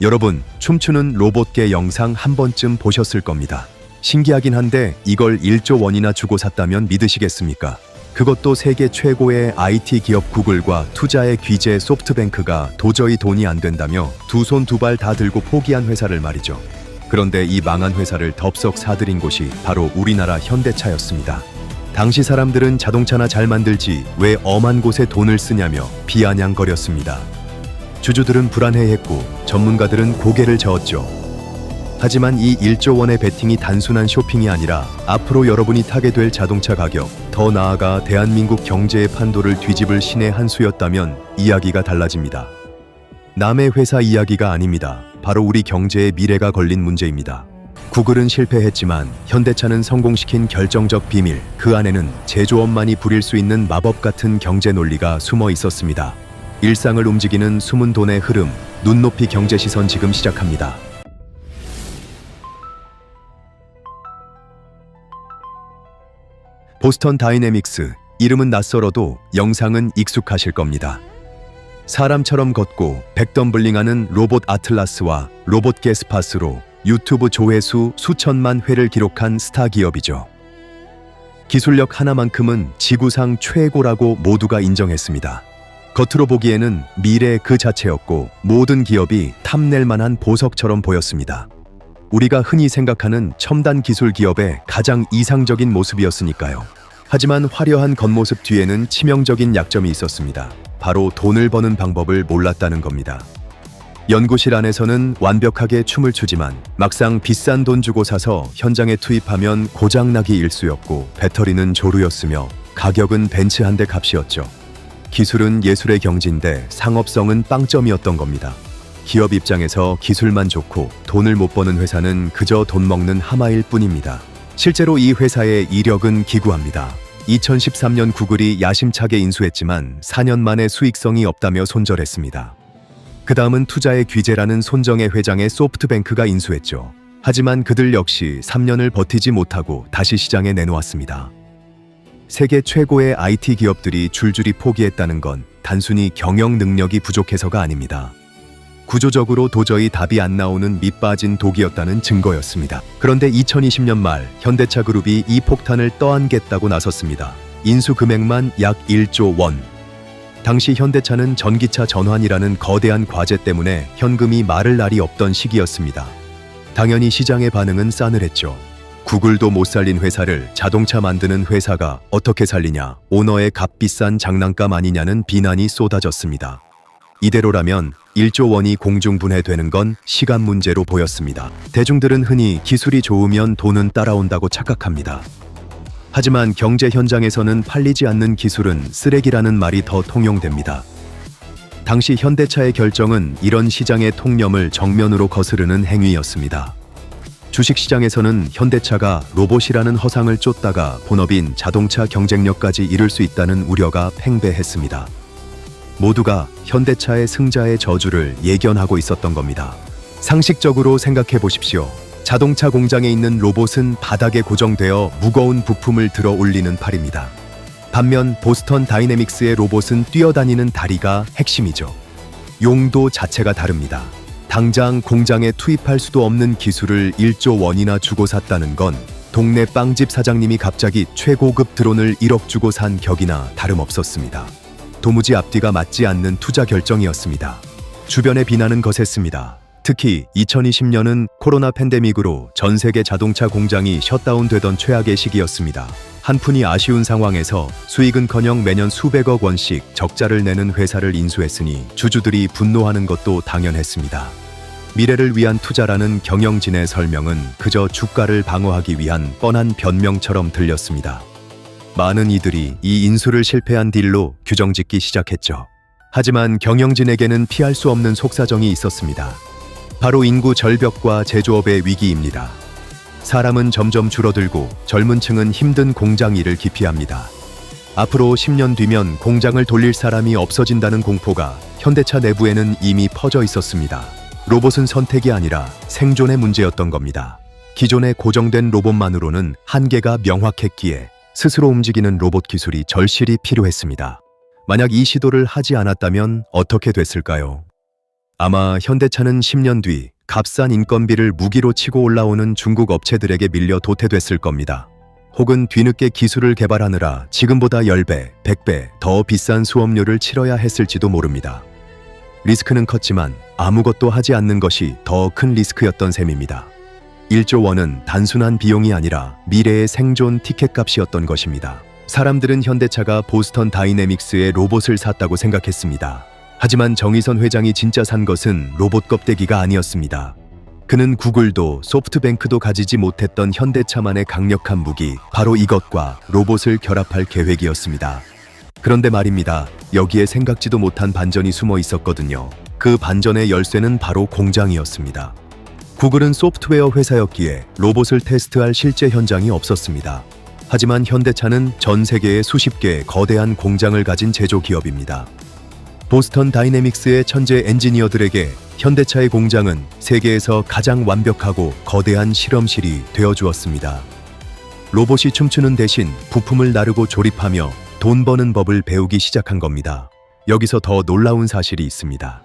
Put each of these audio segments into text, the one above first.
여러분, 춤추는 로봇계 영상 한 번쯤 보셨을 겁니다. 신기하긴 한데 이걸 1조 원이나 주고 샀다면 믿으시겠습니까? 그것도 세계 최고의 IT 기업 구글과 투자의 귀재 소프트뱅크가 도저히 돈이 안 된다며 두 손 두 발 다 들고 포기한 회사를 말이죠. 그런데 이 망한 회사를 덥석 사들인 곳이 바로 우리나라 현대차였습니다. 당시 사람들은 자동차나 잘 만들지 왜 엄한 곳에 돈을 쓰냐며 비아냥거렸습니다. 주주들은 불안해했고 전문가들은 고개를 저었죠. 하지만 이 1조 원의 베팅이 단순한 쇼핑이 아니라 앞으로 여러분이 타게 될 자동차 가격, 더 나아가 대한민국 경제의 판도를 뒤집을 신의 한 수였다면 이야기가 달라집니다. 남의 회사 이야기가 아닙니다. 바로 우리 경제의 미래가 걸린 문제입니다. 구글은 실패했지만 현대차는 성공시킨 결정적 비밀, 그 안에는 제조업만이 부릴 수 있는 마법 같은 경제 논리가 숨어 있었습니다. 일상을 움직이는 숨은 돈의 흐름, 눈높이 경제 시선 지금 시작합니다. 보스턴 다이내믹스, 이름은 낯설어도 영상은 익숙하실 겁니다. 사람처럼 걷고 백덤블링하는 로봇 아틀라스와 로봇계 스파스로 유튜브 조회수 수천만 회를 기록한 스타 기업이죠. 기술력 하나만큼은 지구상 최고라고 모두가 인정했습니다. 겉으로 보기에는 미래 그 자체였고 모든 기업이 탐낼 만한 보석처럼 보였습니다. 우리가 흔히 생각하는 첨단 기술 기업의 가장 이상적인 모습이었으니까요. 하지만 화려한 겉모습 뒤에는 치명적인 약점이 있었습니다. 바로 돈을 버는 방법을 몰랐다는 겁니다. 연구실 안에서는 완벽하게 춤을 추지만 막상 비싼 돈 주고 사서 현장에 투입하면 고장나기 일쑤였고 배터리는 조류였으며 가격은 벤츠 한 대 값이었죠. 기술은 예술의 경지인데 상업성은 빵점이었던 겁니다. 기업 입장에서 기술만 좋고 돈을 못 버는 회사는 그저 돈 먹는 하마일 뿐입니다. 실제로 이 회사의 이력은 기구합니다. 2013년 구글이 야심차게 인수했지만 4년 만에 수익성이 없다며 손절했습니다. 그 다음은 투자의 귀재라는 손정혜 회장의 소프트뱅크가 인수했죠. 하지만 그들 역시 3년을 버티지 못하고 다시 시장에 내놓았습니다. 세계 최고의 IT 기업들이 줄줄이 포기했다는 건 단순히 경영 능력이 부족해서가 아닙니다. 구조적으로 도저히 답이 안 나오는 밑빠진 독이었다는 증거였습니다. 그런데 2020년 말 현대차 그룹이 이 폭탄을 떠안겠다고 나섰습니다. 인수 금액만 약 1조 원. 당시 현대차는 전기차 전환이라는 거대한 과제 때문에 현금이 마를 날이 없던 시기였습니다. 당연히 시장의 반응은 싸늘했죠. 구글도 못 살린 회사를 자동차 만드는 회사가 어떻게 살리냐, 오너의 값비싼 장난감 아니냐는 비난이 쏟아졌습니다. 이대로라면 1조 원이 공중분해되는 건 시간 문제로 보였습니다. 대중들은 흔히 기술이 좋으면 돈은 따라온다고 착각합니다. 하지만 경제 현장에서는 팔리지 않는 기술은 쓰레기라는 말이 더 통용됩니다. 당시 현대차의 결정은 이런 시장의 통념을 정면으로 거스르는 행위였습니다. 주식시장에서는 현대차가 로봇이라는 허상을 쫓다가 본업인 자동차 경쟁력까지 잃을 수 있다는 우려가 팽배했습니다. 모두가 현대차의 승자의 저주를 예견하고 있었던 겁니다. 상식적으로 생각해 보십시오. 자동차 공장에 있는 로봇은 바닥에 고정되어 무거운 부품을 들어 올리는 팔입니다. 반면 보스턴 다이내믹스의 로봇은 뛰어다니는 다리가 핵심이죠. 용도 자체가 다릅니다. 당장 공장에 투입할 수도 없는 기술을 1조 원이나 주고 샀다는 건 동네 빵집 사장님이 갑자기 최고급 드론을 1억 주고 산 격이나 다름없었습니다. 도무지 앞뒤가 맞지 않는 투자 결정이었습니다. 주변의 비난은 거셌습니다. 특히 2020년은 코로나 팬데믹으로 전 세계 자동차 공장이 셧다운되던 최악의 시기였습니다. 한푼이 아쉬운 상황에서 수익은커녕 매년 수백억 원씩 적자를 내는 회사를 인수했으니 주주들이 분노하는 것도 당연했습니다. 미래를 위한 투자라는 경영진의 설명은 그저 주가를 방어하기 위한 뻔한 변명처럼 들렸습니다. 많은 이들이 이 인수를 실패한 딜로 규정짓기 시작했죠. 하지만 경영진에게는 피할 수 없는 속사정이 있었습니다. 바로 인구 절벽과 제조업의 위기입니다. 사람은 점점 줄어들고 젊은 층은 힘든 공장 일을 기피합니다. 앞으로 10년 뒤면 공장을 돌릴 사람이 없어진다는 공포가 현대차 내부에는 이미 퍼져 있었습니다. 로봇은 선택이 아니라 생존의 문제였던 겁니다. 기존의 고정된 로봇만으로는 한계가 명확했기에 스스로 움직이는 로봇 기술이 절실히 필요했습니다. 만약 이 시도를 하지 않았다면 어떻게 됐을까요? 아마 현대차는 10년 뒤 값싼 인건비를 무기로 치고 올라오는 중국 업체들에게 밀려 도태됐을 겁니다. 혹은 뒤늦게 기술을 개발하느라 지금보다 10배, 100배 더 비싼 수업료를 치러야 했을지도 모릅니다. 리스크는 컸지만 아무것도 하지 않는 것이 더 큰 리스크였던 셈입니다. 1조 원은 단순한 비용이 아니라 미래의 생존 티켓값이었던 것입니다. 사람들은 현대차가 보스턴 다이내믹스의 로봇을 샀다고 생각했습니다. 하지만 정의선 회장이 진짜 산 것은 로봇 껍데기가 아니었습니다. 그는 구글도 소프트뱅크도 가지지 못했던 현대차만의 강력한 무기, 바로 이것과 로봇을 결합할 계획이었습니다. 그런데 말입니다. 여기에 생각지도 못한 반전이 숨어 있었거든요. 그 반전의 열쇠는 바로 공장이었습니다. 구글은 소프트웨어 회사였기에 로봇을 테스트할 실제 현장이 없었습니다. 하지만 현대차는 전 세계에 수십 개의 거대한 공장을 가진 제조 기업입니다. 보스턴 다이내믹스의 천재 엔지니어들에게 현대차의 공장은 세계에서 가장 완벽하고 거대한 실험실이 되어주었습니다. 로봇이 춤추는 대신 부품을 나르고 조립하며 돈 버는 법을 배우기 시작한 겁니다. 여기서 더 놀라운 사실이 있습니다.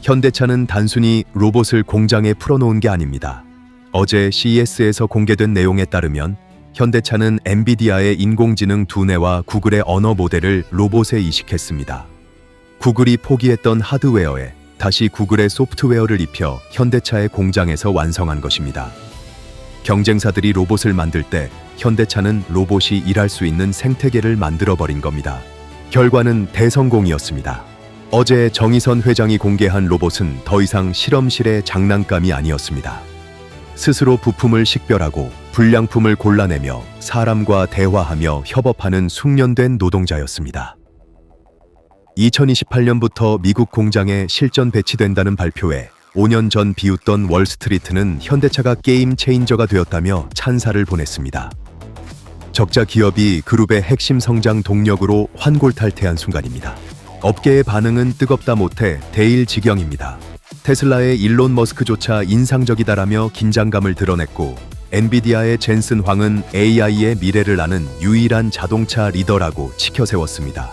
현대차는 단순히 로봇을 공장에 풀어놓은 게 아닙니다. 어제 CES에서 공개된 내용에 따르면 현대차는 엔비디아의 인공지능 두뇌와 구글의 언어 모델을 로봇에 이식했습니다. 구글이 포기했던 하드웨어에 다시 구글의 소프트웨어를 입혀 현대차의 공장에서 완성한 것입니다. 경쟁사들이 로봇을 만들 때 현대차는 로봇이 일할 수 있는 생태계를 만들어버린 겁니다. 결과는 대성공이었습니다. 어제 정의선 회장이 공개한 로봇은 더 이상 실험실의 장난감이 아니었습니다. 스스로 부품을 식별하고 불량품을 골라내며 사람과 대화하며 협업하는 숙련된 노동자였습니다. 2028년부터 미국 공장에 실전 배치된다는 발표에 5년 전 비웃던 월스트리트는 현대차가 게임 체인저가 되었다며 찬사를 보냈습니다. 적자 기업이 그룹의 핵심 성장 동력으로 환골탈태한 순간입니다. 업계의 반응은 뜨겁다 못해 대일지경입니다. 테슬라의 일론 머스크조차 인상적이다라며 긴장감을 드러냈고, 엔비디아의 젠슨 황은 AI의 미래를 아는 유일한 자동차 리더라고 치켜세웠습니다.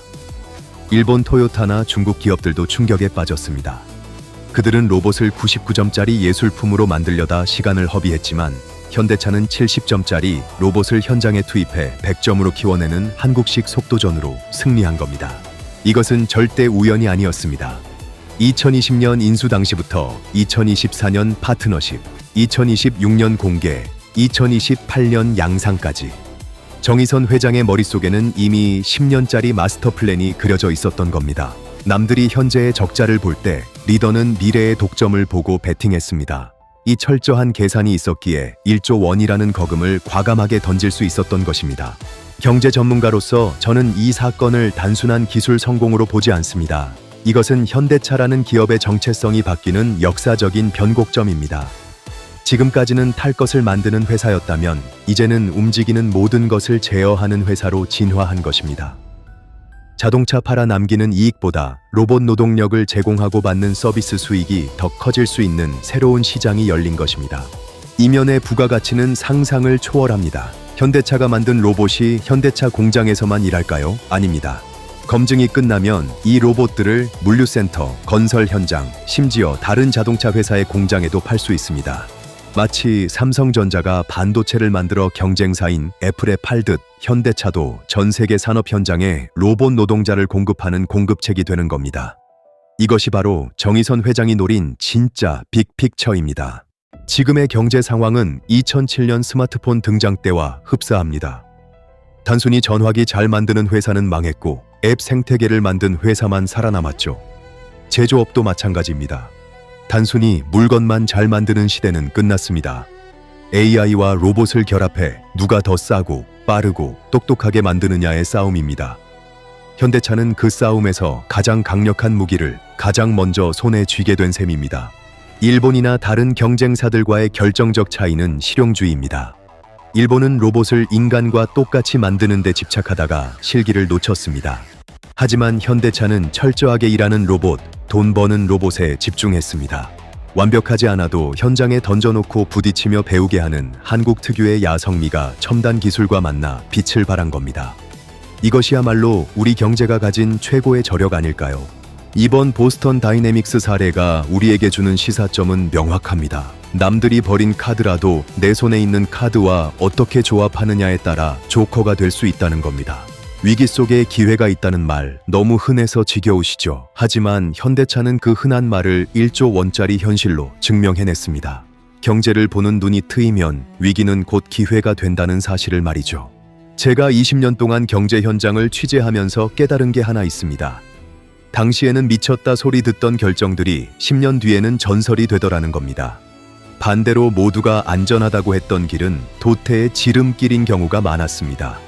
일본 토요타나 중국 기업들도 충격에 빠졌습니다. 그들은 로봇을 99점짜리 예술품으로 만들려다 시간을 허비했지만 현대차는 70점짜리 로봇을 현장에 투입해 100점으로 키워내는 한국식 속도전으로 승리한 겁니다. 이것은 절대 우연이 아니었습니다. 2020년 인수 당시부터 2024년 파트너십, 2026년 공개, 2028년 양상까지 정의선 회장의 머릿속에는 이미 10년짜리 마스터 플랜이 그려져 있었던 겁니다. 남들이 현재의 적자를 볼 때 리더는 미래의 독점을 보고 베팅했습니다. 이 철저한 계산이 있었기에 1조 원이라는 거금을 과감하게 던질 수 있었던 것입니다. 경제 전문가로서 저는 이 사건을 단순한 기술 성공으로 보지 않습니다. 이것은 현대차라는 기업의 정체성이 바뀌는 역사적인 변곡점입니다. 지금까지는 탈 것을 만드는 회사였다면 이제는 움직이는 모든 것을 제어하는 회사로 진화한 것입니다. 자동차 팔아 남기는 이익보다 로봇 노동력을 제공하고 받는 서비스 수익이 더 커질 수 있는 새로운 시장이 열린 것입니다. 이면의 부가가치는 상상을 초월합니다. 현대차가 만든 로봇이 현대차 공장에서만 일할까요? 아닙니다. 검증이 끝나면 이 로봇들을 물류센터, 건설 현장, 심지어 다른 자동차 회사의 공장에도 팔 수 있습니다. 마치 삼성전자가 반도체를 만들어 경쟁사인 애플에 팔듯 현대차도 전 세계 산업 현장에 로봇 노동자를 공급하는 공급책이 되는 겁니다. 이것이 바로 정의선 회장이 노린 진짜 빅픽처입니다. 지금의 경제 상황은 2007년 스마트폰 등장 때와 흡사합니다. 단순히 전화기 잘 만드는 회사는 망했고 앱 생태계를 만든 회사만 살아남았죠. 제조업도 마찬가지입니다. 단순히 물건만 잘 만드는 시대는 끝났습니다. AI와 로봇을 결합해 누가 더 싸고 빠르고 똑똑하게 만드느냐의 싸움입니다. 현대차는 그 싸움에서 가장 강력한 무기를 가장 먼저 손에 쥐게 된 셈입니다. 일본이나 다른 경쟁사들과의 결정적 차이는 실용주의입니다. 일본은 로봇을 인간과 똑같이 만드는 데 집착하다가 실기를 놓쳤습니다. 하지만 현대차는 철저하게 일하는 로봇, 돈 버는 로봇에 집중했습니다. 완벽하지 않아도 현장에 던져놓고 부딪히며 배우게 하는 한국 특유의 야성미가 첨단 기술과 만나 빛을 발한 겁니다. 이것이야말로 우리 경제가 가진 최고의 저력 아닐까요? 이번 보스턴 다이내믹스 사례가 우리에게 주는 시사점은 명확합니다. 남들이 버린 카드라도 내 손에 있는 카드와 어떻게 조합하느냐에 따라 조커가 될 수 있다는 겁니다. 위기 속에 기회가 있다는 말 너무 흔해서 지겨우시죠? 하지만 현대차는 그 흔한 말을 1조 원짜리 현실로 증명해냈습니다. 경제를 보는 눈이 트이면 위기는 곧 기회가 된다는 사실을 말이죠. 제가 20년 동안 경제 현장을 취재하면서 깨달은 게 하나 있습니다. 당시에는 미쳤다 소리 듣던 결정들이 10년 뒤에는 전설이 되더라는 겁니다. 반대로 모두가 안전하다고 했던 길은 도태의 지름길인 경우가 많았습니다.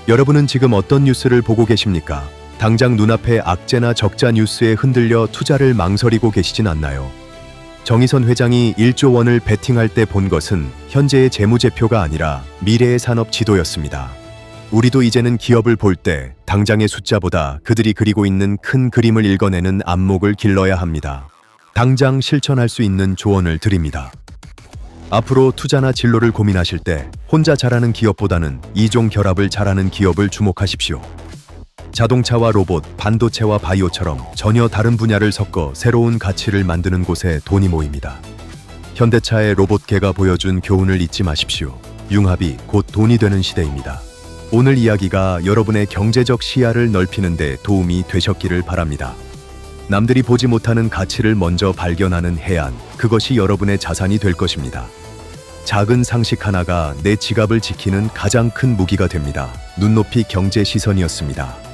여러분은 지금 어떤 뉴스를 보고 계십니까? 당장 눈앞의 악재나 적자 뉴스에 흔들려 투자를 망설이고 계시진 않나요? 정의선 회장이 1조 원을 베팅할 때 본 것은 현재의 재무제표가 아니라 미래의 산업 지도였습니다. 우리도 이제는 기업을 볼 때 당장의 숫자보다 그들이 그리고 있는 큰 그림을 읽어내는 안목을 길러야 합니다. 당장 실천할 수 있는 조언을 드립니다. 앞으로 투자나 진로를 고민하실 때 혼자 잘하는 기업보다는 이종 결합을 잘하는 기업을 주목하십시오. 자동차와 로봇, 반도체와 바이오처럼 전혀 다른 분야를 섞어 새로운 가치를 만드는 곳에 돈이 모입니다. 현대차의 로봇계가 보여준 교훈을 잊지 마십시오. 융합이 곧 돈이 되는 시대입니다. 오늘 이야기가 여러분의 경제적 시야를 넓히는 데 도움이 되셨기를 바랍니다. 남들이 보지 못하는 가치를 먼저 발견하는 해안, 그것이 여러분의 자산이 될 것입니다. 작은 상식 하나가 내 지갑을 지키는 가장 큰 무기가 됩니다. 눈높이 경제 시선이었습니다.